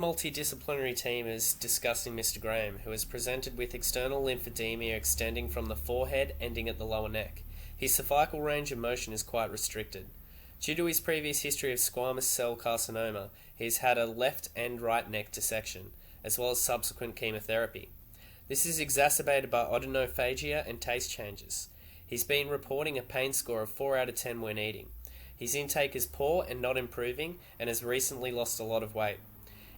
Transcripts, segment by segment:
Multidisciplinary team is discussing Mr. Graham, who is presented with external lymphedema extending from the forehead ending at the lower neck. His cervical range of motion is quite restricted. Due to his previous history of squamous cell carcinoma, he has had a left and right neck dissection, as well as subsequent chemotherapy. This is exacerbated by odonophagia and taste changes. He's been reporting a pain score of 4 out of 10 when eating. His intake is poor and not improving, and has recently lost a lot of weight.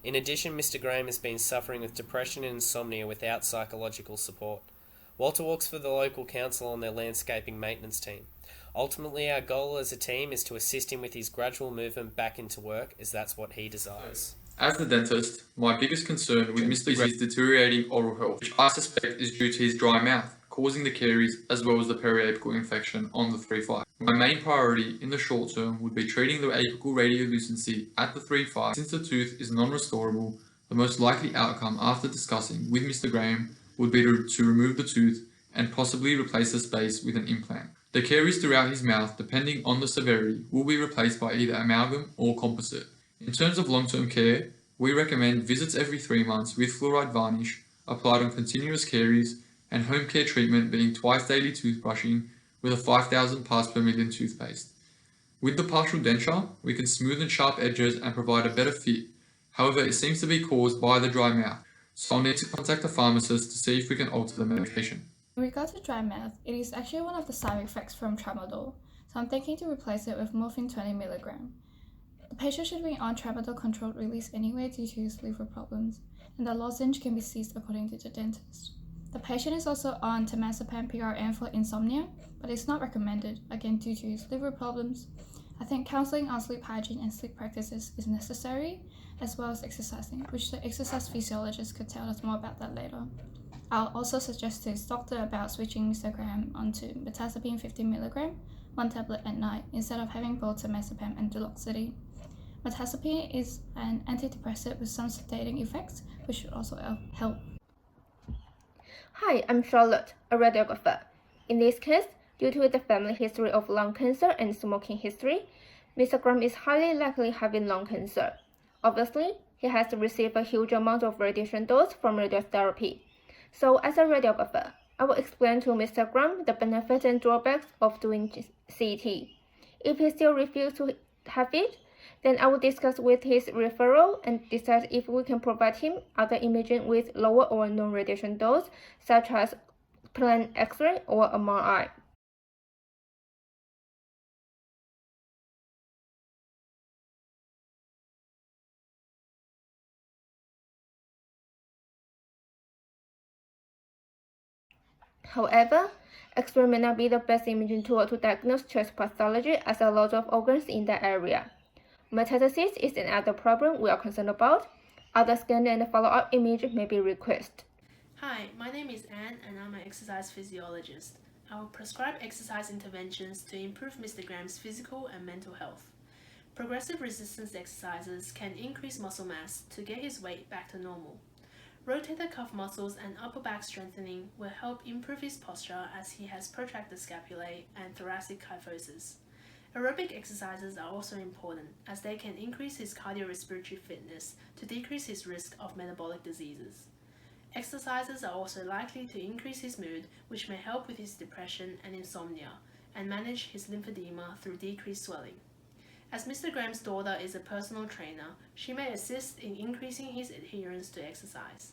In addition, Mr. Graham has been suffering with depression and insomnia without psychological support. Walter works for the local council on their landscaping maintenance team. Ultimately, our goal as a team is to assist him with his gradual movement back into work, as that's what he desires. As the dentist, my biggest concern with Mr. Gray is deteriorating oral health, which I suspect is due to his dry mouth, causing the caries as well as the periapical infection on the 3-5. My main priority in the short term would be treating the apical radiolucency at the 3-5. Since the tooth is non-restorable, the most likely outcome after discussing with Mr. Graham would be to remove the tooth and possibly replace the space with an implant. The caries throughout his mouth, depending on the severity, will be replaced by either amalgam or composite. In terms of long-term care, we recommend visits every 3 months with fluoride varnish applied on continuous caries and home care treatment being twice daily toothbrushing with a 5,000 parts per million toothpaste. With the partial denture, we can smoothen sharp edges and provide a better fit. However, it seems to be caused by the dry mouth, so I'll need to contact a pharmacist to see if we can alter the medication. In regards to dry mouth, it is actually one of the side effects from tramadol, so I'm thinking to replace it with morphine 20 mg. The patient should be on tramadol controlled release anyway due to his liver problems, and the lozenge can be ceased according to the dentist. The patient is also on temazepam PRN for insomnia, but it's not recommended, again due to his liver problems. I think counseling on sleep hygiene and sleep practices is necessary, as well as exercising, which the exercise physiologist could tell us more about that later. I'll also suggest to his doctor about switching Mr. Graham onto mirtazapine 50 mg, 1 tablet at night, instead of having both temazepam and duloxetine. Mirtazapine is an antidepressant with some sedating effects, which should also help. Hi, I'm Charlotte, a radiographer. In this case, due to the family history of lung cancer and smoking history, Mr. Graham is highly likely having lung cancer. Obviously, he has received a huge amount of radiation dose from radiotherapy. So as a radiographer, I will explain to Mr. Graham the benefits and drawbacks of doing CT. If he still refuses to have it, then I will discuss with his referral and decide if we can provide him other imaging with lower or no radiation dose, such as plain X-ray or MRI. However, X-ray may not be the best imaging tool to diagnose chest pathology as a lot of organs in that area. Metastasis is another problem we are concerned about. Other scan and follow-up image may be requested. Hi, my name is Anne and I'm an exercise physiologist. I will prescribe exercise interventions to improve Mr. Graham's physical and mental health. Progressive resistance exercises can increase muscle mass to get his weight back to normal. Rotator cuff muscles and upper back strengthening will help improve his posture as he has protracted scapulae and thoracic kyphosis. Aerobic exercises are also important as they can increase his cardiorespiratory fitness to decrease his risk of metabolic diseases. Exercises are also likely to increase his mood, which may help with his depression and insomnia, and manage his lymphedema through decreased swelling. As Mr. Graham's daughter is a personal trainer, she may assist in increasing his adherence to exercise.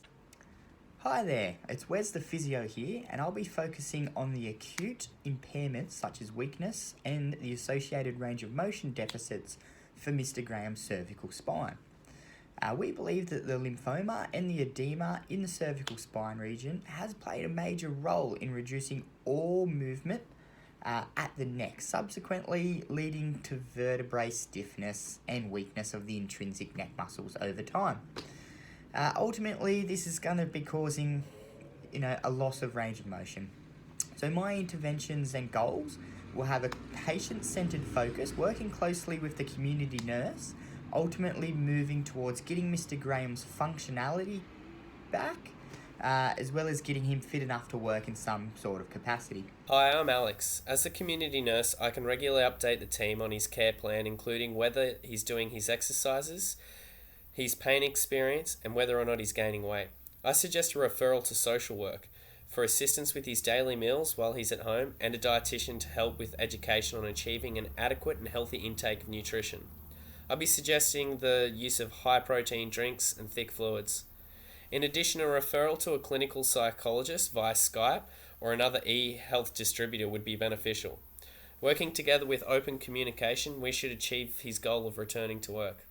Hi there, it's Wes the physio here, and I'll be focusing on the acute impairments such as weakness and the associated range of motion deficits for Mr. Graham's cervical spine. We believe that the lymphoma and the edema in the cervical spine region has played a major role in reducing all movement at the neck, subsequently leading to vertebrae stiffness and weakness of the intrinsic neck muscles over time. Ultimately, this is going to be causing, a loss of range of motion. So my interventions and goals will have a patient-centered focus, working closely with the community nurse, ultimately moving towards getting Mr. Graham's functionality back, as well as getting him fit enough to work in some sort of capacity. Hi, I'm Alex. As a community nurse, I can regularly update the team on his care plan, including whether he's doing his exercises, his pain experience, and whether or not he's gaining weight. I suggest a referral to social work for assistance with his daily meals while he's at home and a dietitian to help with education on achieving an adequate and healthy intake of nutrition. I'll be suggesting the use of high protein drinks and thick fluids. In addition, a referral to a clinical psychologist via Skype or another e-health distributor would be beneficial. Working together with open communication, we should achieve his goal of returning to work.